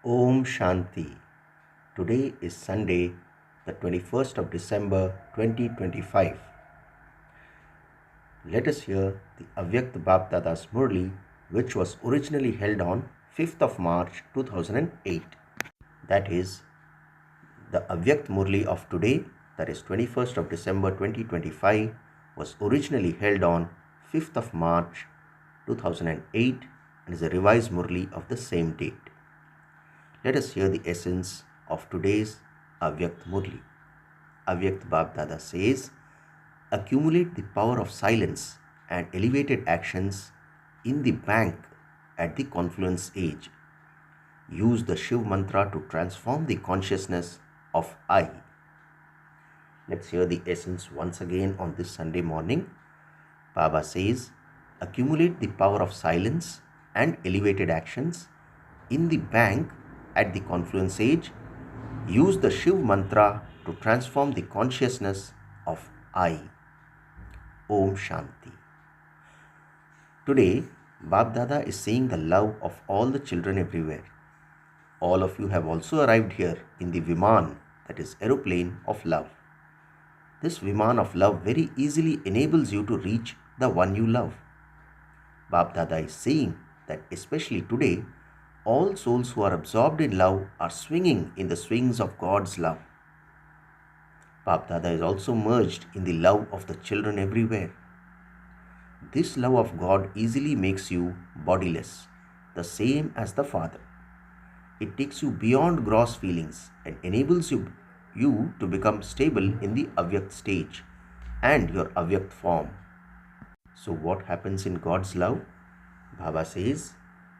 Om Shanti. Today is Sunday, the 21st of December 2025. Let us hear the avyakta Bapdada's Murli, which was originally held on 5th of March 2008. That is, the avyakta Murli of today, that is 21st of December 2025, was originally held on 5th of March 2008 and is a revised Murli of the same date. Let us hear the essence of today's avyakta Murli. Avyakta Bapdada says, accumulate the power of silence and elevated actions in the bank at the confluence age. Use the Shiv mantra to transform the consciousness of I. Let's hear the essence once again on this Sunday morning. Baba says, accumulate the power of silence and elevated actions in the bank at the confluence age. Use the Shiv mantra to transform the consciousness of I. Om Shanti. Today, Bapdada is saying the love of all the children everywhere. All of you have also arrived here in the Viman, that is aeroplane of love. This Viman of love very easily enables you to reach the one you love. Bapdada is saying that especially today, all souls who are absorbed in love are swinging in the swings of God's love. Bapdada is also merged in the love of the children everywhere. This love of God easily makes you bodiless, the same as the Father. It takes you beyond gross feelings and enables you to become stable in the avyakt stage and your avyakt form. So what happens in God's love? Baba says,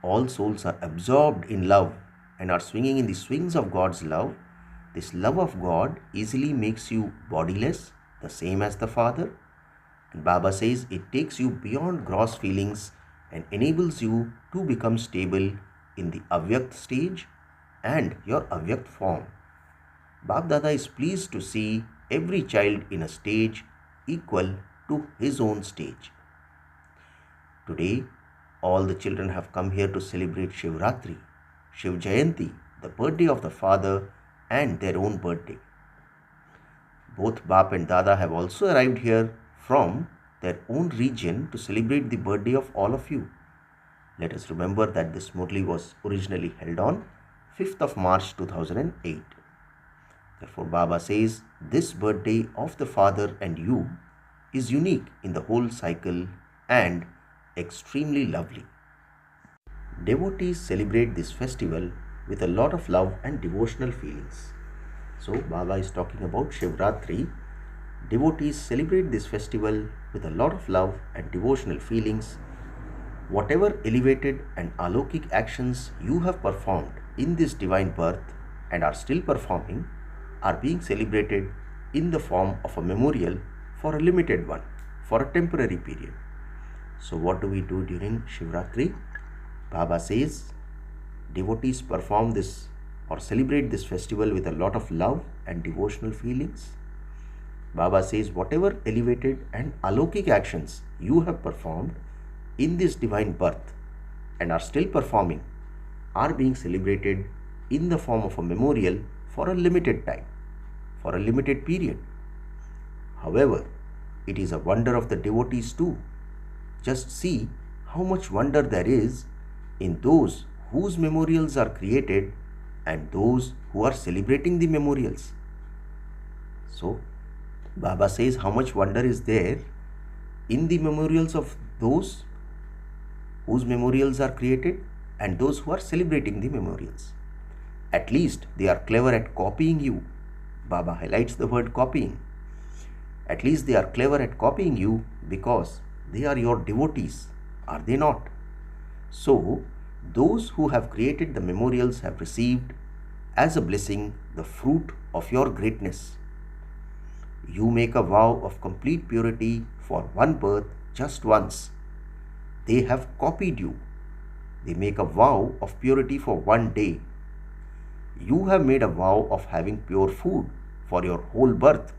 all souls are absorbed in love and are swinging in the swings of God's love. This love of God easily makes you bodiless, the same as the Father. And Baba says it takes you beyond gross feelings and enables you to become stable in the avyakt stage and your avyakt form. Bapdada is pleased to see every child in a stage equal to his own stage. Today, all the children have come here to celebrate Shivratri, Shiv Jayanti, the birthday of the Father and their own birthday. Both Bap and Dada have also arrived here from their own region to celebrate the birthday of all of you. Let us remember that this Murli was originally held on 5th of March 2008. Therefore, Baba says this birthday of the Father and you is unique in the whole cycle and extremely lovely. Devotees celebrate this festival with a lot of love and devotional feelings. So, Baba is talking about Shivratri. Devotees celebrate this festival with a lot of love and devotional feelings. Whatever elevated and alokik actions you have performed in this divine birth and are still performing are being celebrated in the form of a memorial for a limited one, for a temporary period. So what do we do during Shivratri? Baba says, devotees perform this or celebrate this festival with a lot of love and devotional feelings. Baba says, whatever elevated and alokik actions you have performed in this divine birth and are still performing are being celebrated in the form of a memorial for a limited time, for a limited period. However, it is a wonder of the devotees too. Just see how much wonder there is in those whose memorials are created and those who are celebrating the memorials. So, Baba says how much wonder is there in the memorials of those whose memorials are created and those who are celebrating the memorials. At least they are clever at copying you. Baba highlights the word copying. At least they are clever at copying you because they are your devotees, are they not? So, those who have created the memorials have received as a blessing the fruit of your greatness. You make a vow of complete purity for one birth just once. They have copied you. They make a vow of purity for one day. You have made a vow of having pure food for your whole birth,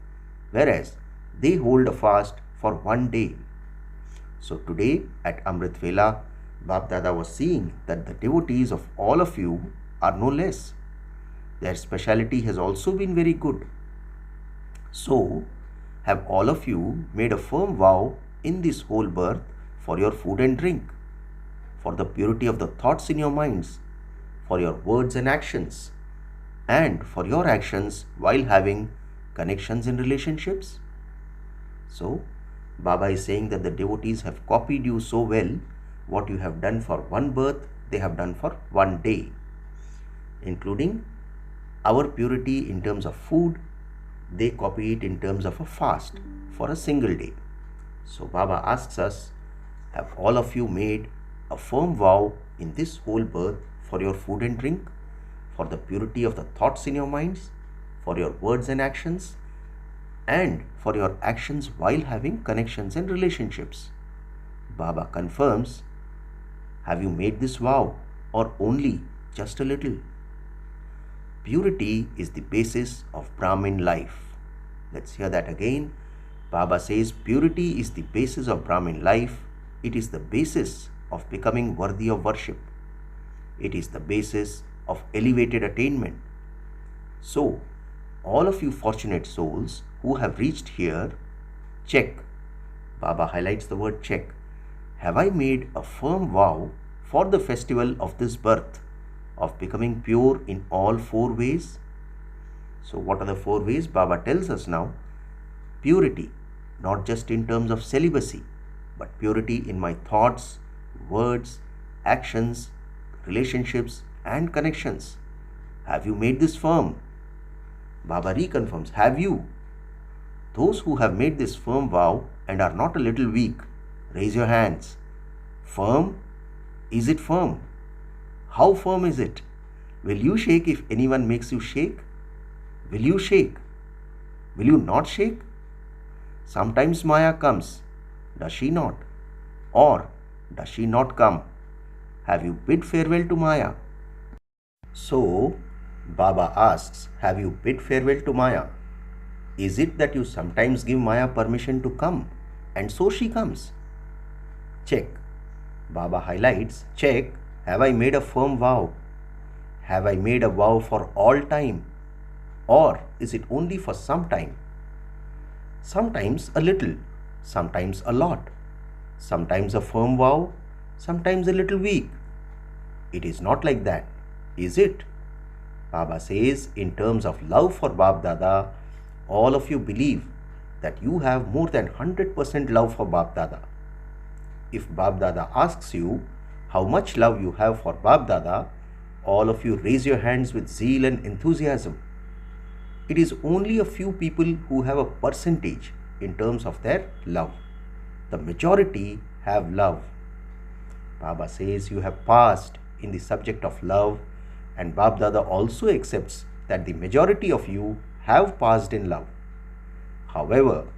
whereas they hold a fast for one day. So today at Amrit Vela, Bapdada was seeing that the devotees of all of you are no less. Their speciality has also been very good. So, have all of you made a firm vow in this whole birth for your food and drink, for the purity of the thoughts in your minds, for your words and actions, and for your actions while having connections in relationships? So, Baba is saying that the devotees have copied you so well. What you have done for one birth, they have done for one day, including our purity in terms of food. They copy it in terms of a fast for a single day. So Baba asks us, have all of you made a firm vow in this whole birth for your food and drink, for the purity of the thoughts in your minds, for your words and actions, and for your actions while having connections and relationships? Baba confirms, have you made this vow or only just a little? Purity is the basis of Brahmin life. Let's hear that again. Baba says purity is the basis of Brahmin life. It is the basis of becoming worthy of worship. It is the basis of elevated attainment. So, all of you fortunate souls who have reached here, check. Baba highlights the word check. Have I made a firm vow for the festival of this birth of becoming pure in all four ways? So what are the four ways? Baba tells us now. Purity, not just in terms of celibacy, but purity in my thoughts, words, actions, relationships, and connections. Have you made this firm? Baba reconfirms, have you? Those who have made this firm vow and are not a little weak, raise your hands. Firm? Is it firm? How firm is it? Will you shake if anyone makes you shake? Will you shake? Will you not shake? Sometimes Maya comes, does she not? Or does she not come? Have you bid farewell to Maya? So, Baba asks, have you bid farewell to Maya? Is it that you sometimes give Maya permission to come and so she comes? Check. Baba highlights, check. Have I made a firm vow? Have I made a vow for all time? Or is it only for some time? Sometimes a little, sometimes a lot, sometimes a firm vow, sometimes a little weak. It is not like that, is it? Baba says, in terms of love for Bap Dada, all of you believe that you have more than 100% love for Bap Dada. If Bap Dada asks you how much love you have for Bap Dada, all of you raise your hands with zeal and enthusiasm. It is only a few people who have a percentage in terms of their love. The majority have love. Baba says you have passed in the subject of love, and Bap Dada also accepts that the majority of you have passed in love. However,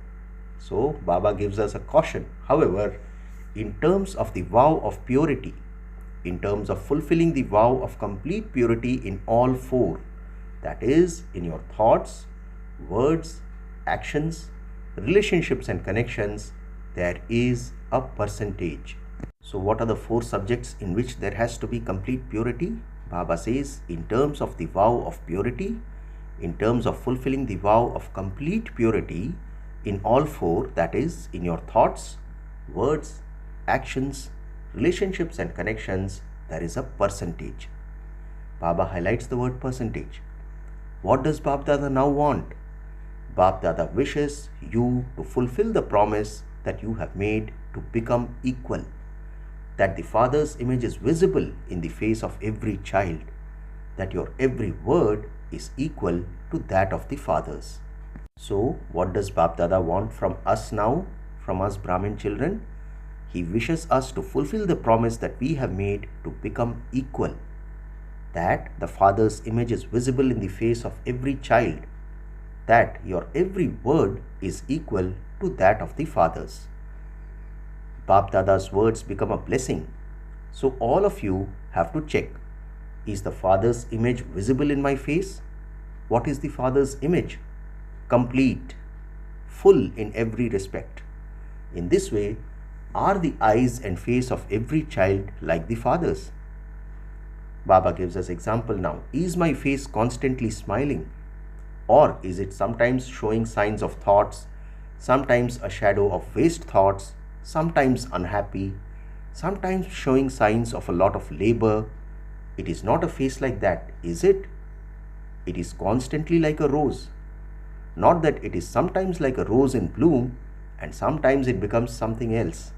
so Baba gives us a caution. However, in terms of the vow of purity, in terms of fulfilling the vow of complete purity in all four, that is, in your thoughts, words, actions, relationships and connections, there is a percentage. So what are the four subjects in which there has to be complete purity? Baba says, in terms of the vow of purity, in terms of fulfilling the vow of complete purity in all four, that is, in your thoughts, words, actions, relationships and connections, there is a percentage. Baba highlights the word percentage. What does Bap Dada now want? Bap Dada wishes you to fulfill the promise that you have made to become equal, that the Father's image is visible in the face of every child, that your every word is equal to that of the Father's. So, what does Bap Dada want from us now, from us Brahmin children? He wishes us to fulfill the promise that we have made to become equal, that the Father's image is visible in the face of every child, that your every word is equal to that of the Father's. Bap Dada's words become a blessing. So all of you have to check, is the Father's image visible in my face? What is the Father's image? Complete, full in every respect. In this way, are the eyes and face of every child like the Father's? Baba gives us example now. Is my face constantly smiling? Or is it sometimes showing signs of thoughts, sometimes a shadow of waste thoughts, sometimes unhappy, sometimes showing signs of a lot of labor? It is not a face like that, is it? It is constantly like a rose. Not that it is sometimes like a rose in bloom and sometimes it becomes something else.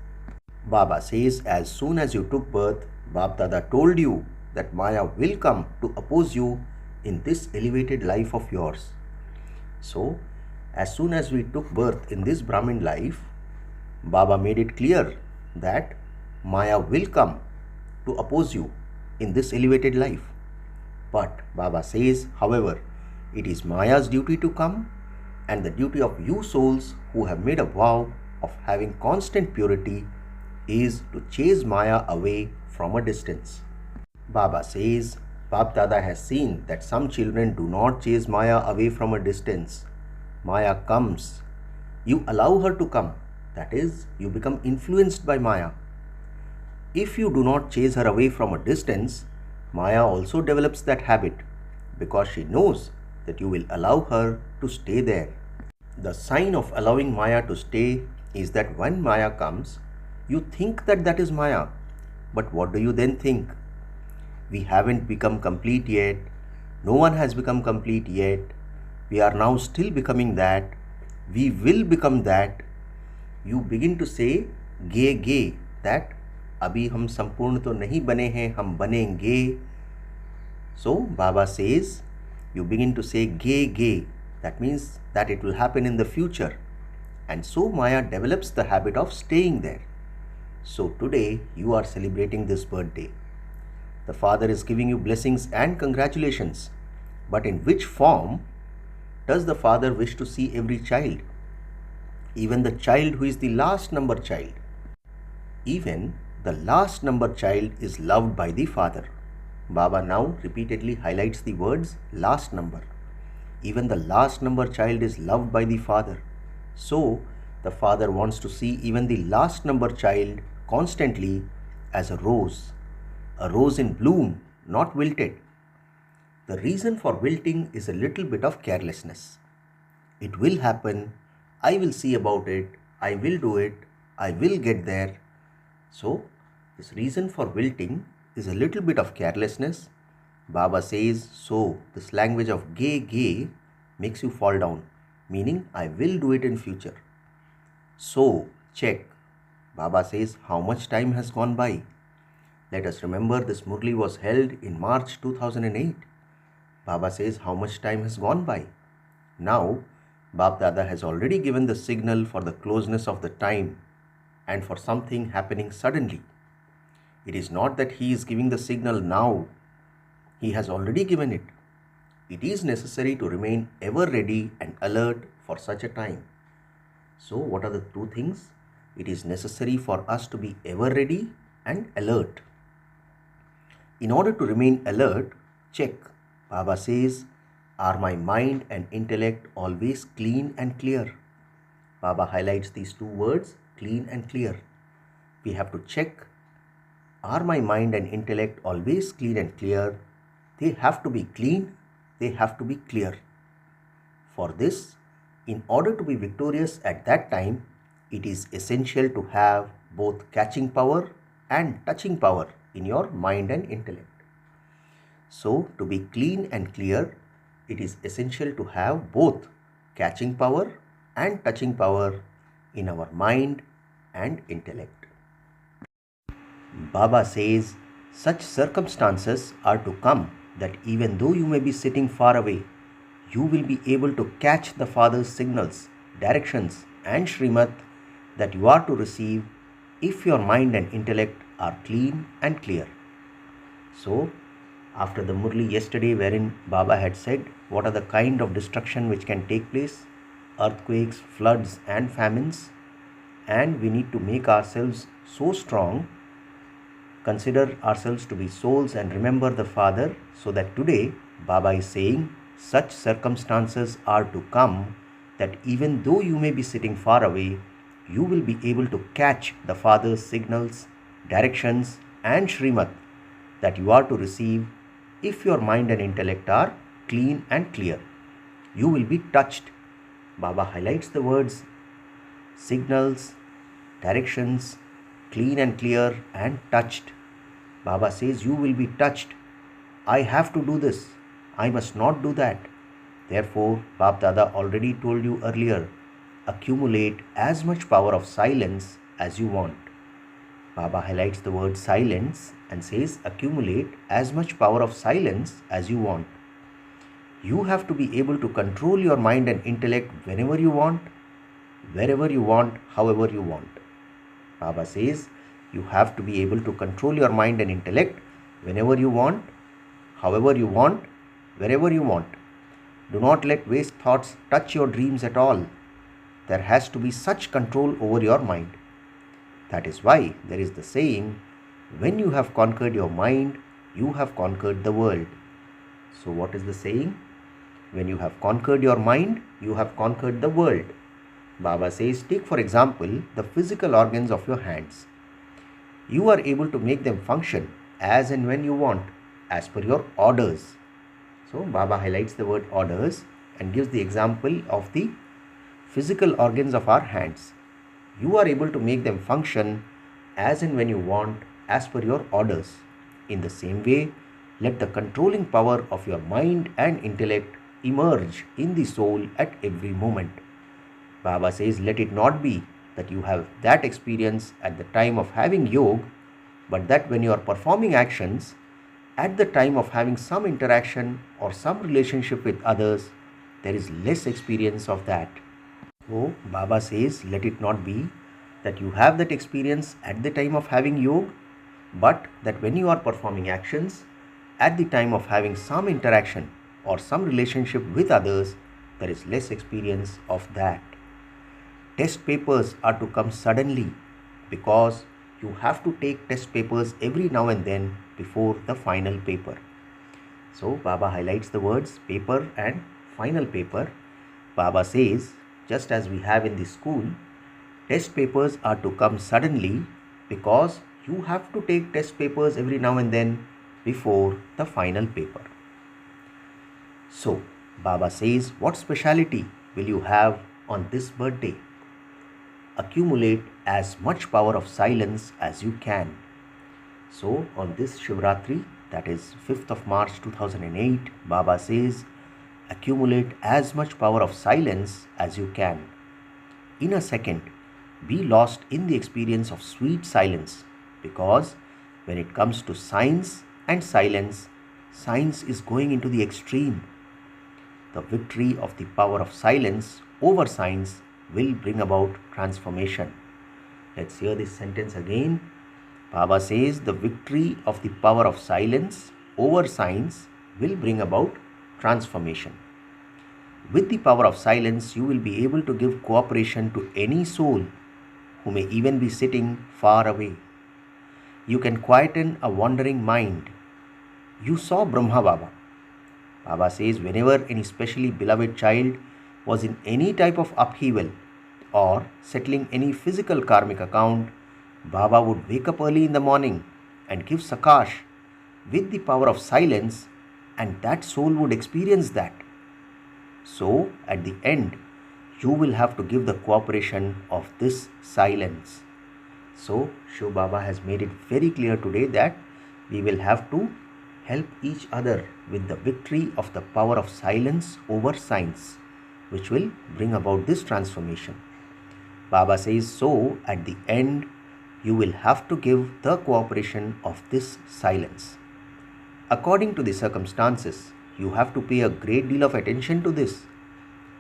Baba says as soon as you took birth, Bap Dada told you that Maya will come to oppose you in this elevated life of yours. So, as soon as we took birth in this Brahmin life, Baba made it clear that Maya will come to oppose you in this elevated life. But Baba says, however, it is Maya's duty to come and the duty of you souls who have made a vow of having constant purity is to chase Maya away from a distance. Baba says, Bap Dada has seen that some children do not chase Maya away from a distance. Maya comes. You allow her to come. That is, you become influenced by Maya. If you do not chase her away from a distance, Maya also develops that habit because she knows that you will allow her to stay there. The sign of allowing Maya to stay is that when Maya comes, you think that that is Maya. But what do you then think? We haven't become complete yet. No one has become complete yet. We are now still becoming that. We will become that. You begin to say, gay, that अभी हम संपूर्ण तो नहीं बने हैं, हम बनेंगे. So Baba says, you begin to say gay. That means that it will happen in the future. And so Maya develops the habit of staying there. So today you are celebrating this birthday. The Father is giving you blessings and congratulations. But in which form does the Father wish to see every child? Even the child who is the last number child. Even the last number child is loved by the Father. Baba now repeatedly highlights the words last number. Even the last number child is loved by the Father. So the Father wants to see even the last number child constantly as a rose in bloom, not wilted. The reason for wilting is a little bit of carelessness. It will happen, I will see about it, I will do it, I will get there. So, this reason for wilting is a little bit of carelessness. Baba says, so this language of gay makes you fall down, meaning I will do it in future. So, check. Baba says, how much time has gone by? Let us remember this Murli was held in March 2008. Baba says how much time has gone by. Now, Bap Dada has already given the signal for the closeness of the time and for something happening suddenly. It is not that he is giving the signal now. He has already given it. It is necessary to remain ever ready and alert for such a time. So, what are the two things? It is necessary for us to be ever ready and alert. In order to remain alert, check. Baba says, are my mind and intellect always clean and clear? Baba highlights these two words, clean and clear. We have to check, are my mind and intellect always clean and clear? They have to be clean, they have to be clear. For this, in order to be victorious at that time, it is essential to have both catching power and touching power in your mind and intellect. So, to be clean and clear, it is essential to have both catching power and touching power in our mind and intellect. Baba says, such circumstances are to come that even though you may be sitting far away, you will be able to catch the Father's signals, directions and Srimad that you are to receive if your mind and intellect are clean and clear. So, after the Murli yesterday wherein Baba had said what are the kind of destruction which can take place, earthquakes, floods and famines, and we need to make ourselves so strong, consider ourselves to be souls and remember the Father, so that today Baba is saying such circumstances are to come that even though you may be sitting far away, you will be able to catch the Father's signals, directions and Srimad that you are to receive If your mind and intellect are clean and clear, you will be touched. Baba highlights the words signals, directions, clean and clear, and touched. Baba says you will be touched. I have to do this. I must not do that. Therefore, Bap Dada already told you earlier, accumulate as much power of silence as you want. Baba highlights the word silence and says accumulate as much power of silence as you want. You have to be able to control your mind and intellect whenever you want, wherever you want, however you want. Baba says you have to be able to control your mind and intellect whenever you want, however you want, wherever you want. Do not let waste thoughts touch your dreams at all. There has to be such control over your mind. That is why there is the saying, when you have conquered your mind, you have conquered the world. So what is the saying? When you have conquered your mind, you have conquered the world. Baba says, take for example the physical organs of your hands. You are able to make them function as and when you want, as per your orders. So Baba highlights the word orders and gives the example of the physical organs of our hands. You are able to make them function as and when you want, as per your orders. In the same way, let the controlling power of your mind and intellect emerge in the soul at every moment. Baba says, let it not be that you have that experience at the time of having yoga, but that when you are performing actions, at the time of having some interaction or some relationship with others, there is less experience of that. So Baba says, let it not be that you have that experience at the time of having yoga, but that when you are performing actions, at the time of having some interaction or some relationship with others, there is less experience of that. Test papers are to come suddenly because you have to take test papers every now and then before the final paper. So Baba highlights the words paper and final paper. Baba says, just as we have in the school, test papers are to come suddenly because you have to take test papers every now and then before the final paper. So Baba says, what speciality will you have on this birthday? Accumulate as much power of silence as you can. So on this Shivratri, that is 5th of March 2008, Baba says, accumulate as much power of silence as you can. In a second, be lost in the experience of sweet silence, because when it comes to science and silence, science is going into the extreme. The victory of the power of silence over science will bring about transformation. Let's hear this sentence again. Baba says the victory of the power of silence over science will bring about transformation. With the power of silence, you will be able to give cooperation to any soul who may even be sitting far away. You can quieten a wandering mind. You saw Brahma Baba. Baba says whenever any specially beloved child was in any type of upheaval or settling any physical karmic account, Baba would wake up early in the morning and give sakash with the power of silence, and that soul would experience that. So at the end, you will have to give the cooperation of this silence. So Shiv Baba has made it very clear today that we will have to help each other with the victory of the power of silence over science, which will bring about this transformation. Baba says, so at the end, you will have to give the cooperation of this silence. According to the circumstances, you have to pay a great deal of attention to this.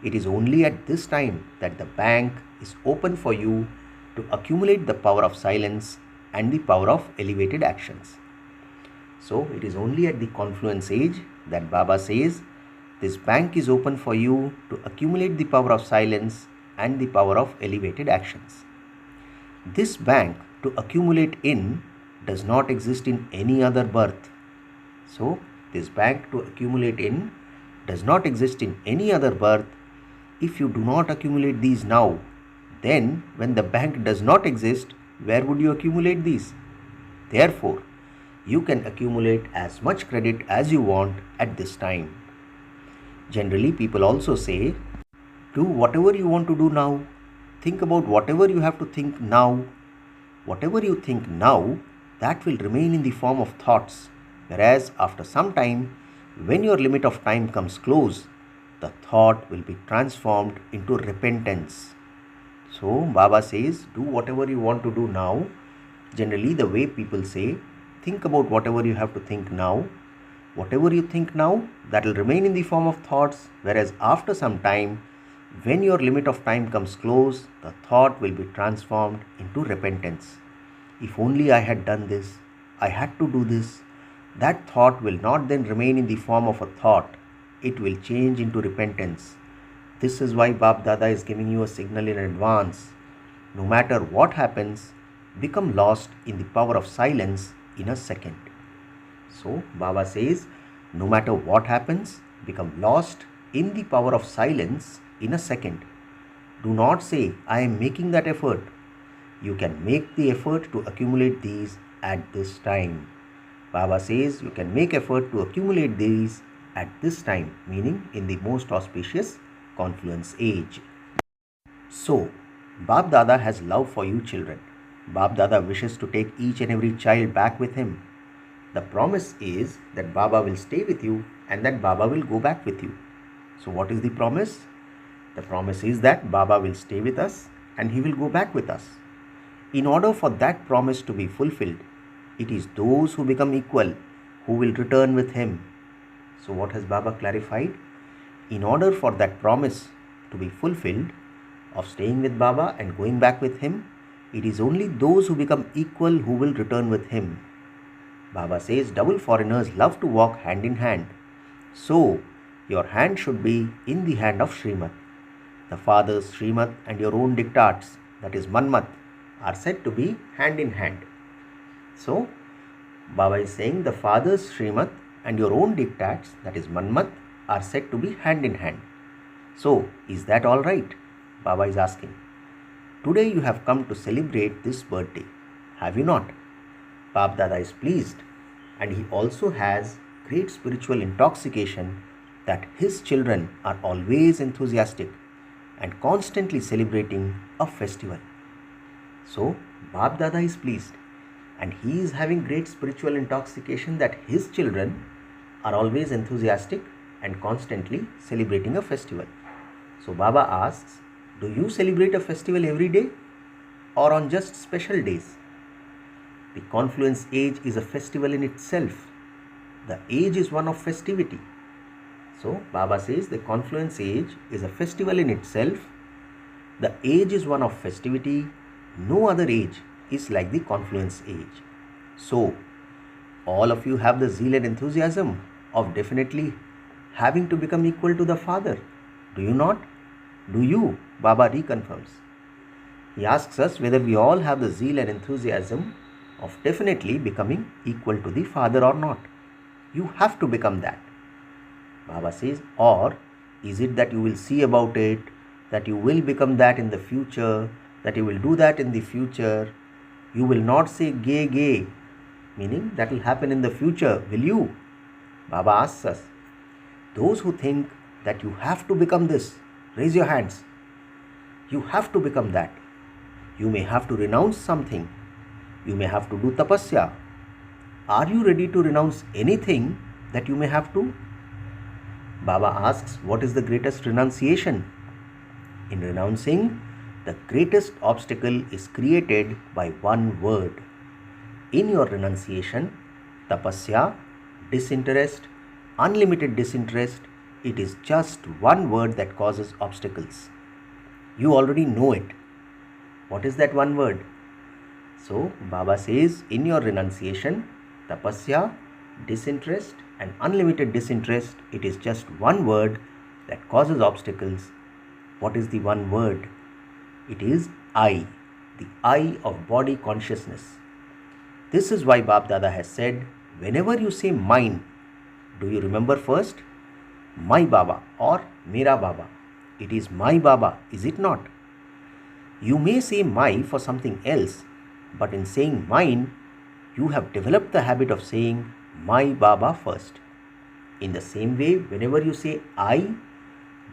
It is only at this time that the bank is open for you to accumulate the power of silence and the power of elevated actions. So it is only at the confluence age that Baba says this bank is open for you to accumulate the power of silence and the power of elevated actions. This bank to accumulate in does not exist in any other birth. So this bank to accumulate in does not exist in any other birth. If you do not accumulate these now, then when the bank does not exist, where would you accumulate these? Therefore, you can accumulate as much credit as you want at this time. Generally, people also say, do whatever you want to do now. Think about whatever you have to think now. Whatever you think now, that will remain in the form of thoughts. Whereas after some time, when your limit of time comes close, the thought will be transformed into repentance. So Baba says, do whatever you want to do now. Generally, the way people say, think about whatever you have to think now. Whatever you think now, that will remain in the form of thoughts. Whereas after some time, when your limit of time comes close, the thought will be transformed into repentance. If only I had done this, I had to do this. That thought will not then remain in the form of a thought. It will change into repentance. This is why Bap Dada is giving you a signal in advance. No matter what happens, become lost in the power of silence in a second. So Baba says, no matter what happens, become lost in the power of silence in a second. Do not say, I am making that effort. You can make the effort to accumulate these at this time. Baba says you can make effort to accumulate these at this time, meaning in the most auspicious confluence age. So, Bap Dada has love for you children. Bap Dada wishes to take each and every child back with him. The promise is that Baba will stay with you and that Baba will go back with you. So what is the promise? The promise is that Baba will stay with us and he will go back with us. In order for that promise to be fulfilled, it is those who become equal who will return with him. So what has Baba clarified? In order for that promise to be fulfilled of staying with Baba and going back with him, it is only those who become equal who will return with him. Baba says double foreigners love to walk hand in hand. So your hand should be in the hand of Srimad. The father's Srimad and your own diktats, that is Manmat, are said to be hand in hand. So Baba is saying the father's Srimad and your own diktats, that is Manmat, are said to be hand in hand. So is that all right? Baba is asking. Today you have come to celebrate this birthday, have you not? Bap Dada is pleased, and he also has great spiritual intoxication that his children are always enthusiastic and constantly celebrating a festival. So Bap Dada is pleased, and he is having great spiritual intoxication that his children are always enthusiastic and constantly celebrating a festival. So Baba asks, do you celebrate a festival every day or on just special days? The confluence age is a festival in itself. The age is one of festivity. So Baba says the confluence age is a festival in itself. The age is one of festivity. No other age is like the confluence age. So all of you have the zeal and enthusiasm of definitely having to become equal to the Father. Do you not? Do you? Baba reconfirms. He asks us whether we all have the zeal and enthusiasm of definitely becoming equal to the Father or not. You have to become that. Baba says, or is it that you will see about it, that you will become that in the future, that you will do that in the future? You will not say gay, meaning that will happen in the future, will you? Baba asks us, those who think that you have to become this, raise your hands. You have to become that. You may have to renounce something. You may have to do tapasya. Are you ready to renounce anything that you may have to? Baba asks, what is the greatest renunciation? In renouncing, the greatest obstacle is created by one word. In your renunciation, tapasya, disinterest, unlimited disinterest, it is just one word that causes obstacles. You already know it. What is that one word? So Baba says, in your renunciation, tapasya, disinterest and unlimited disinterest, it is just one word that causes obstacles. What is the one word? It is I, the I of body consciousness. This is why Bap Dada has said, whenever you say mine, do you remember first? My Baba or Mera Baba. It is my Baba, is it not? You may say my for something else, but in saying mine, you have developed the habit of saying my Baba first. In the same way, whenever you say I,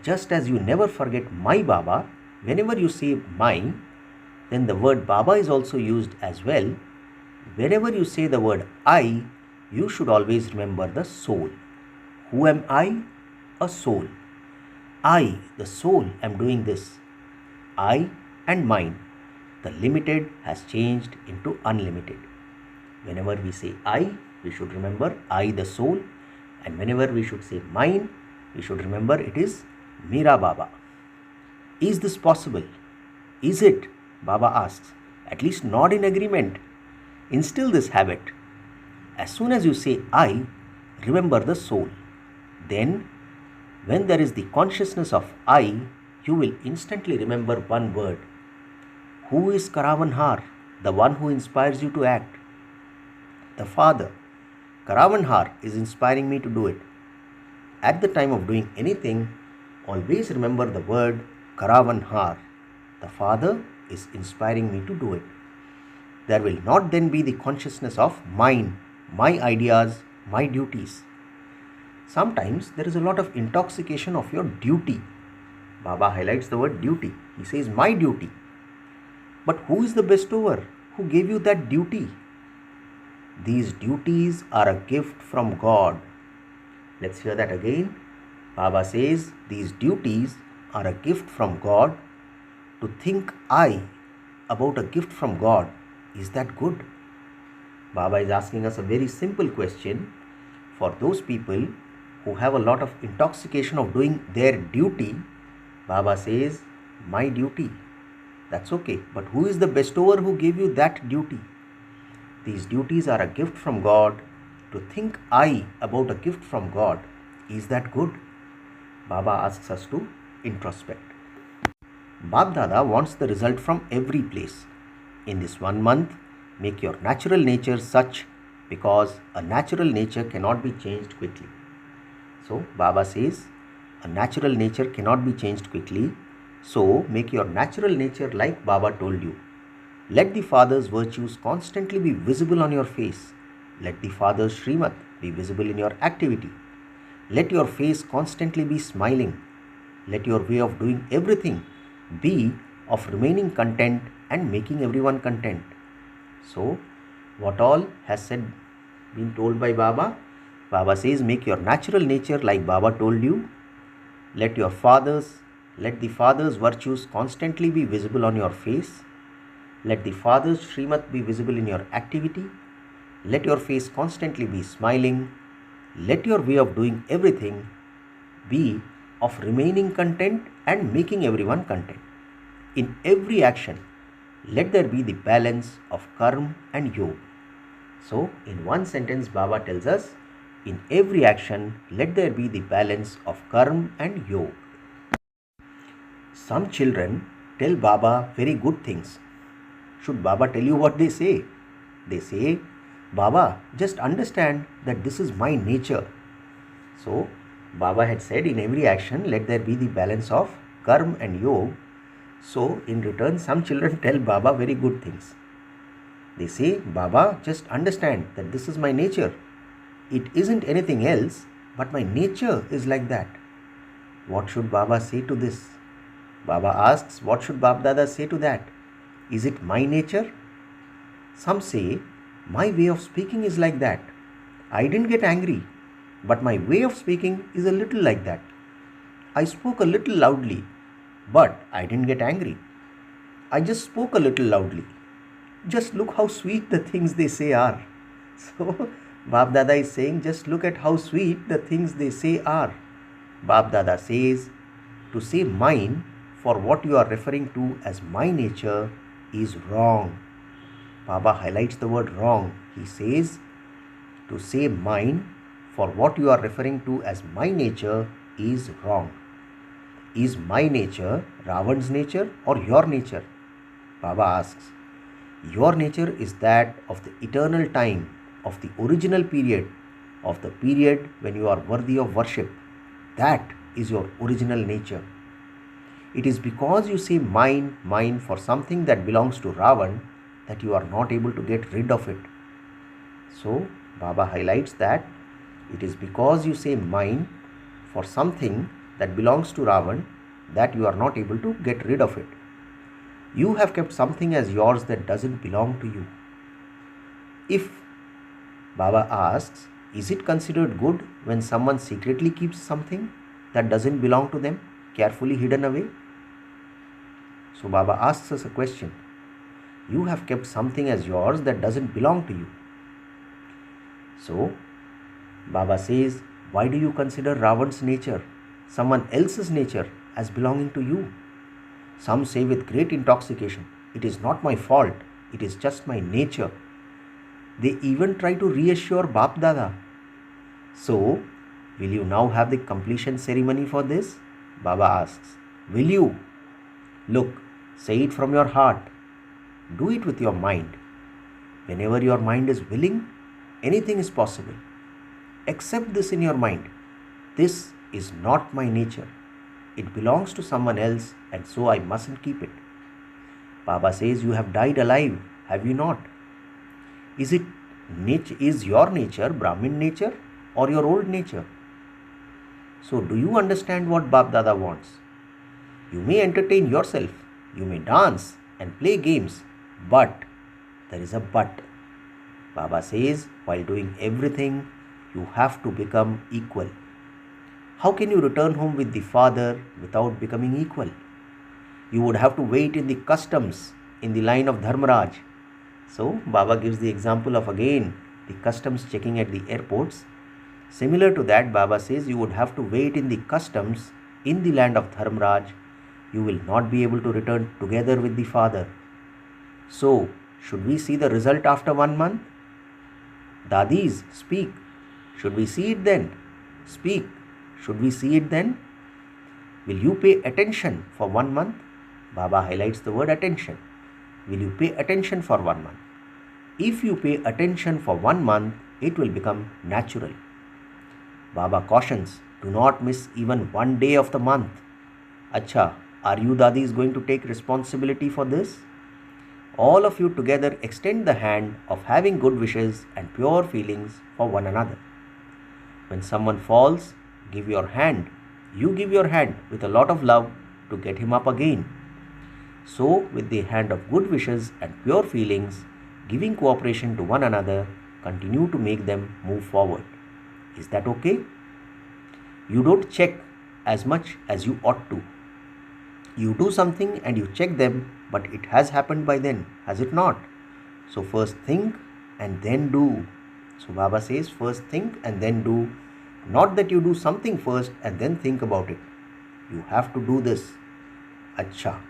just as you never forget my Baba, whenever you say my, then the word Baba is also used as well. Whenever you say the word I, you should always remember the soul. Who am I? A soul. I, the soul, am doing this. I and mine. The limited has changed into unlimited. Whenever we say I, we should remember I, the soul. And whenever we should say mine, we should remember it is Mera Baba. Is this possible? Is it? Baba asks. At least nod in agreement. Instill this habit. As soon as you say I, remember the soul. Then, when there is the consciousness of I, you will instantly remember one word. Who is Karavanhar, the one who inspires you to act? The Father. Karavanhar is inspiring me to do it. At the time of doing anything, always remember the word Karavanhar. The Father is inspiring me to do it. There will not then be the consciousness of mine, my ideas, my duties. Sometimes there is a lot of intoxication of your duty. Baba highlights the word duty. He says my duty. But who is the bestower? Who gave you that duty? These duties are a gift from God. Let's hear that again. Baba says these duties are a gift from God. To think I about a gift from God, is that good? Baba is asking us a very simple question. For those people who have a lot of intoxication of doing their duty, Baba says, my duty. That's okay. But who is the bestower who gave you that duty? These duties are a gift from God. To think I about a gift from God, is that good? Baba asks us to introspect. Bab Dada wants the result from every place. In this 1 month, make your natural nature such, because a natural nature cannot be changed quickly. So Baba says, a natural nature cannot be changed quickly. So make your natural nature like Baba told you. Let the Father's virtues constantly be visible on your face. Let the Father's Srimat be visible in your activity. Let your face constantly be smiling. Let your way of doing everything be of remaining content and making everyone content. So, what all has been told by Baba? Baba says, make your natural nature like Baba told you. Let the Father's virtues constantly be visible on your face. Let the Father's Srimat be visible in your activity. Let your face constantly be smiling. Let your way of doing everything be of remaining content and making everyone content. In every action, let there be the balance of karma and yoga. So, in one sentence, Baba tells us, in every action, let there be the balance of karma and yoga. Some children tell Baba very good things. Should Baba tell you what they say? They say, Baba, just understand that this is my nature. So, Baba had said in every action, let there be the balance of karma and yoga. So, in return, some children tell Baba very good things. They say, Baba, just understand that this is my nature. It isn't anything else, but my nature is like that. What should Baba say to this? Baba asks, what should Bab Dada say to that? Is it my nature? Some say, my way of speaking is like that. I didn't get angry, but my way of speaking is a little like that. I spoke a little loudly, but I didn't get angry. I just spoke a little loudly. Just look how sweet the things they say are. So, Bab Dada is saying, just look at how sweet the things they say are. Bab Dada says, to say mine for what you are referring to as my nature is wrong. Baba highlights the word wrong. He says, to say mine for what you are referring to as my nature is wrong. Is my nature Ravan's nature or your nature? Baba asks. Your nature is that of the eternal time, of the original period, of the period when you are worthy of worship. That is your original nature. It is because you say mine, mine for something that belongs to Ravan that you are not able to get rid of it. So Baba highlights that it is because you say mine for something that belongs to Ravan that you are not able to get rid of it. You have kept something as yours that doesn't belong to you. If Baba asks, is it considered good when someone secretly keeps something that doesn't belong to them carefully hidden away? So Baba asks us a question. You have kept something as yours that doesn't belong to you. So Baba says, why do you consider Ravan's nature, someone else's nature, as belonging to you? Some say with great intoxication, it is not my fault, it is just my nature. They even try to reassure Bap Dada. So, will you now have the completion ceremony for this? Baba asks. Will you? Look, say it from your heart. Do it with your mind. Whenever your mind is willing, anything is possible. Accept this in your mind. This is not my nature. It belongs to someone else, and so I mustn't keep it. Baba says you have died alive, have you not? Is your nature Brahmin nature or your old nature? So do you understand what Bap Dada wants? You may entertain yourself, you may dance and play games, but there is a but. Baba says while doing everything, you have to become equal. How can you return home with the father without becoming equal? You would have to wait in the customs in the line of Dharmaraj. So Baba gives the example of again the customs checking at the airports. Similar to that, Baba says you would have to wait in the customs in the land of Dharmaraj. You will not be able to return together with the father. So, should we see the result after 1 month? Dadis, speak. Should we see it then? Speak. Should we see it then? Will you pay attention for 1 month? Baba highlights the word attention. Will you pay attention for 1 month? If you pay attention for 1 month, it will become natural. Baba cautions, do not miss even 1 day of the month. Acha, are you dadis going to take responsibility for this? All of you together extend the hand of having good wishes and pure feelings for one another. When someone falls, give your hand. You give your hand with a lot of love to get him up again. So, with the hand of good wishes and pure feelings, giving cooperation to one another, continue to make them move forward. Is that okay? You don't check as much as you ought to. You do something and you check them, but it has happened by then, has it not? So first think and then do. So Baba says first think and then do. Not that you do something first and then think about it. You have to do this. Acha.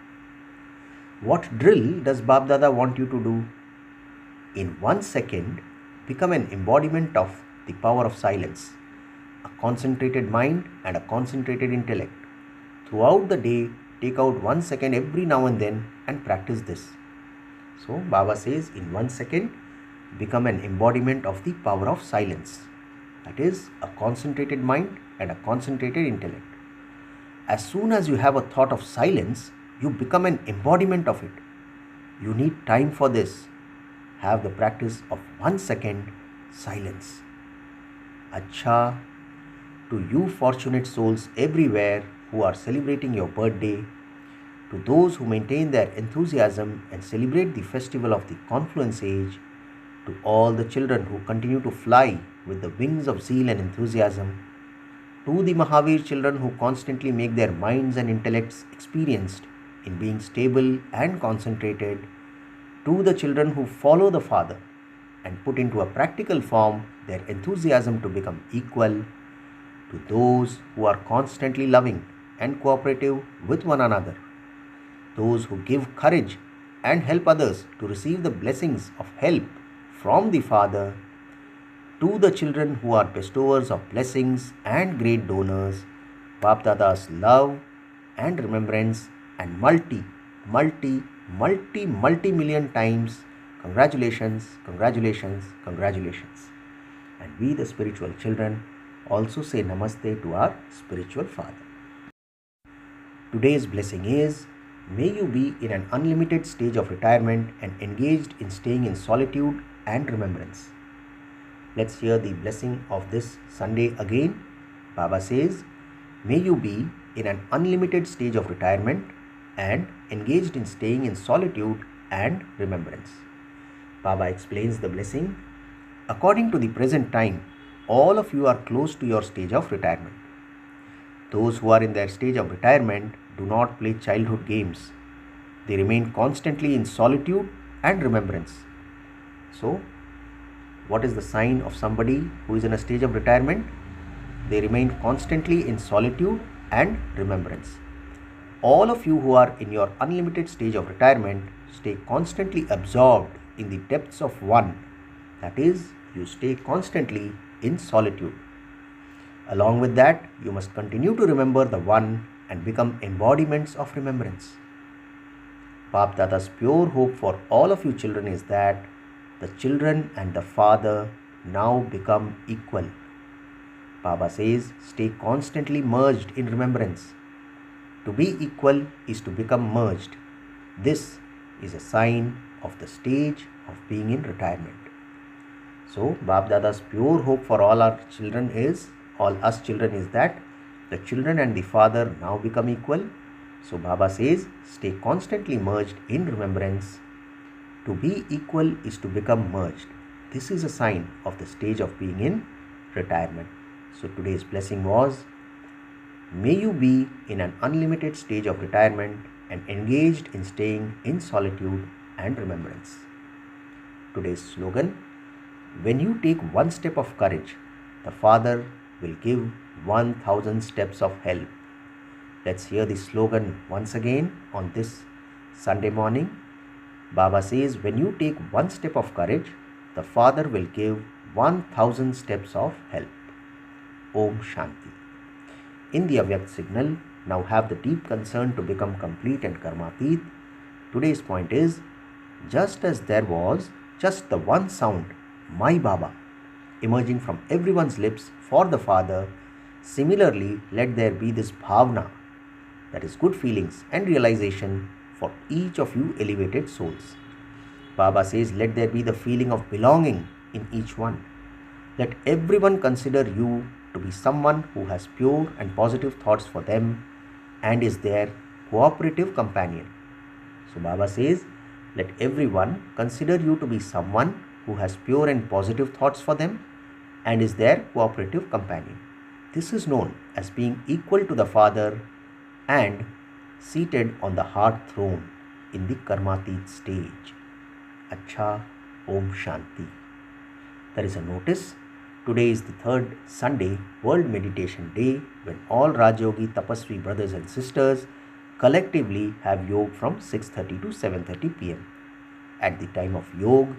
What drill does Bap Dada want you to do? In 1 second, become an embodiment of the power of silence, a concentrated mind and a concentrated intellect. Throughout the day, take out 1 second every now and then and practice this. So Baba says in 1 second, become an embodiment of the power of silence. That is a concentrated mind and a concentrated intellect. As soon as you have a thought of silence, you become an embodiment of it. You need time for this. Have the practice of 1 second silence. Acha, to you fortunate souls everywhere who are celebrating your birthday, to those who maintain their enthusiasm and celebrate the festival of the confluence age, to all the children who continue to fly with the wings of zeal and enthusiasm, to the Mahavir children who constantly make their minds and intellects experienced in being stable and concentrated, to the children who follow the Father and put into a practical form their enthusiasm to become equal, to those who are constantly loving and cooperative with one another, those who give courage and help others to receive the blessings of help from the Father, to the children who are bestowers of blessings and great donors, Bap Dada's love and remembrance and multi-million times congratulations, congratulations, congratulations. And we the spiritual children also say namaste to our spiritual father. Today's blessing is, may you be in an unlimited stage of retirement and engaged in staying in solitude and remembrance. Let's hear the blessing of this Sunday again. Baba says, may you be in an unlimited stage of retirement and engaged in staying in solitude and remembrance. Baba explains the blessing. According to the present time, all of you are close to your stage of retirement. Those who are in their stage of retirement do not play childhood games. They remain constantly in solitude and remembrance. So, what is the sign of somebody who is in a stage of retirement? They remain constantly in solitude and remembrance. All of you who are in your unlimited stage of retirement stay constantly absorbed in the depths of one. That is, you stay constantly in solitude. Along with that, you must continue to remember the one and become embodiments of remembrance. Bap Dada's pure hope for all of you children is that the children and the father now become equal. Baba says, stay constantly merged in remembrance. To be equal is to become merged. This is a sign of the stage of being in retirement. So, Bap Dada's pure hope for all us children is that the children and the father now become equal. So, Baba says, stay constantly merged in remembrance. To be equal is to become merged. This is a sign of the stage of being in retirement. So, today's blessing was, may you be in an unlimited stage of retirement and engaged in staying in solitude and remembrance. Today's slogan, when you take one step of courage, the Father will give 1,000 steps of help. Let's hear the slogan once again on this Sunday morning. Baba says, when you take one step of courage, the Father will give 1,000 steps of help. Om Shanti. In the avyakta signal, now have the deep concern to become complete and karmatit. Today's point is, just as there was just the one sound, my Baba, emerging from everyone's lips for the Father, similarly let there be this bhavna, that is good feelings and realization for each of you elevated souls. Baba says, let there be the feeling of belonging in each one. Let everyone consider you to be someone who has pure and positive thoughts for them and is their cooperative companion. So Baba says, let everyone consider you to be someone who has pure and positive thoughts for them and is their cooperative companion. This is known as being equal to the Father and seated on the heart throne in the karmatit stage. Acha, Om Shanti. There is a notice. Today is the third Sunday, World Meditation Day, when all Rajyogi Tapasvi brothers and sisters collectively have yoga from 6:30 to 7:30 p.m. At the time of yoga,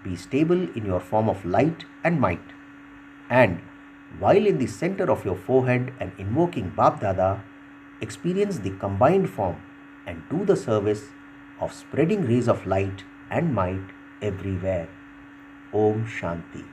be stable in your form of light and might. And while in the center of your forehead and invoking Bap Dada, experience the combined form and do the service of spreading rays of light and might everywhere. Om Shanti.